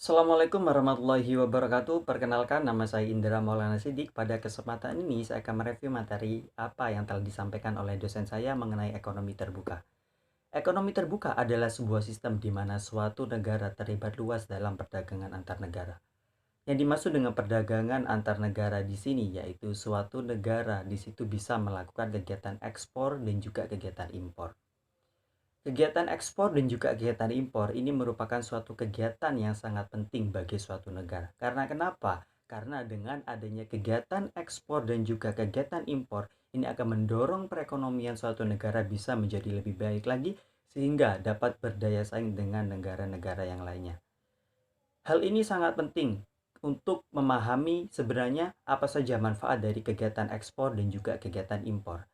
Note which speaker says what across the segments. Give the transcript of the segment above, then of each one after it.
Speaker 1: Assalamualaikum warahmatullahi wabarakatuh. Perkenalkan, nama saya Indra Maulana Siddiq. Pada kesempatan ini saya akan mereview materi apa yang telah disampaikan oleh dosen saya mengenai ekonomi terbuka. Ekonomi terbuka adalah sebuah sistem di mana suatu negara terlibat luas dalam perdagangan antar negara. Yang dimaksud dengan perdagangan antar negara di sini yaitu suatu negara di situ bisa melakukan kegiatan ekspor dan juga kegiatan impor. Kegiatan ekspor dan juga kegiatan impor ini merupakan suatu kegiatan yang sangat penting bagi suatu negara. Karena kenapa? Karena dengan adanya kegiatan ekspor dan juga kegiatan impor, ini akan mendorong perekonomian suatu negara bisa menjadi lebih baik lagi sehingga dapat berdaya saing dengan negara-negara yang lainnya. Hal ini sangat penting untuk memahami sebenarnya apa saja manfaat dari kegiatan ekspor dan juga kegiatan impor.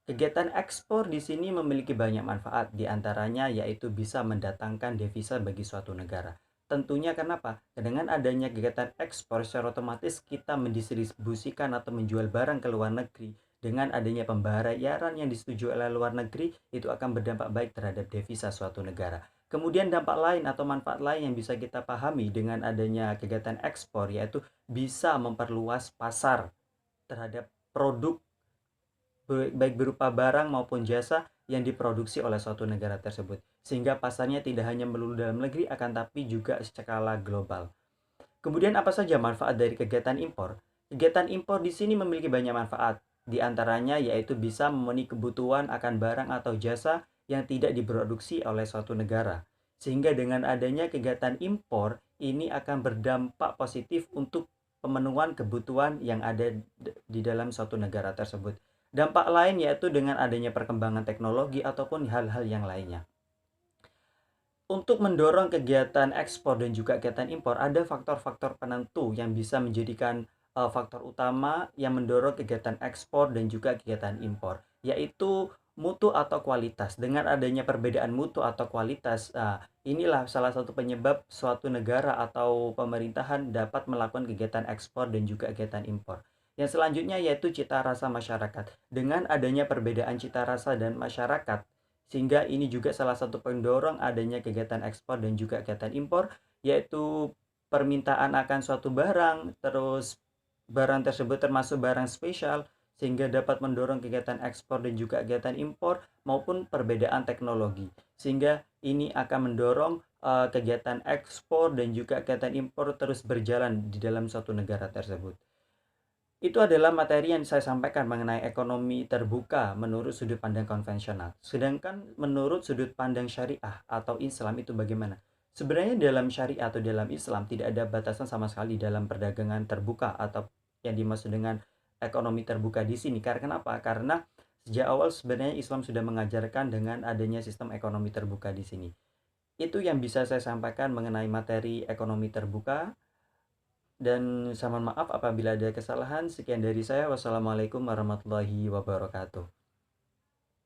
Speaker 1: Kegiatan ekspor di sini memiliki banyak manfaat, di antaranya yaitu bisa mendatangkan devisa bagi suatu negara. Tentunya kenapa? Dengan adanya kegiatan ekspor secara otomatis kita mendistribusikan atau menjual barang ke luar negeri. Dengan adanya pembayaran yang disetujui oleh luar negeri, itu akan berdampak baik terhadap devisa suatu negara. Kemudian dampak lain atau manfaat lain yang bisa kita pahami dengan adanya kegiatan ekspor yaitu bisa memperluas pasar terhadap produk baik berupa barang maupun jasa yang diproduksi oleh suatu negara tersebut. Sehingga pasarnya tidak hanya melulu dalam negeri akan tapi juga skala global. Kemudian apa saja manfaat dari kegiatan impor? Kegiatan impor di sini memiliki banyak manfaat. Di antaranya yaitu bisa memenuhi kebutuhan akan barang atau jasa yang tidak diproduksi oleh suatu negara. Sehingga dengan adanya kegiatan impor, ini akan berdampak positif untuk pemenuhan kebutuhan yang ada di dalam suatu negara tersebut. Dampak lain yaitu dengan adanya perkembangan teknologi ataupun hal-hal yang lainnya. Untuk mendorong kegiatan ekspor dan juga kegiatan impor, ada faktor-faktor penentu yang bisa menjadikan faktor utama yang mendorong kegiatan ekspor dan juga kegiatan impor, yaitu mutu atau kualitas. Dengan adanya perbedaan mutu atau kualitas, inilah salah satu penyebab suatu negara atau pemerintahan dapat melakukan kegiatan ekspor dan juga kegiatan impor. Yang selanjutnya yaitu cita rasa masyarakat. Dengan adanya perbedaan cita rasa dan masyarakat, sehingga ini juga salah satu pendorong adanya kegiatan ekspor dan juga kegiatan impor, yaitu permintaan akan suatu barang, terus barang tersebut termasuk barang spesial, sehingga dapat mendorong kegiatan ekspor dan juga kegiatan impor maupun perbedaan teknologi. Sehingga ini akan mendorong kegiatan ekspor dan juga kegiatan impor terus berjalan di dalam suatu negara tersebut. Itu adalah materi yang saya sampaikan mengenai ekonomi terbuka menurut sudut pandang konvensional. Sedangkan menurut sudut pandang syariah atau Islam itu bagaimana? Sebenarnya dalam syariah atau dalam Islam tidak ada batasan sama sekali dalam perdagangan terbuka atau yang dimaksud dengan ekonomi terbuka di sini. Karena kenapa? Karena sejak awal sebenarnya Islam sudah mengajarkan dengan adanya sistem ekonomi terbuka di sini. Itu yang bisa saya sampaikan mengenai materi ekonomi terbuka. Dan saya mohon maaf apabila ada kesalahan. Sekian dari saya. Wassalamualaikum warahmatullahi wabarakatuh.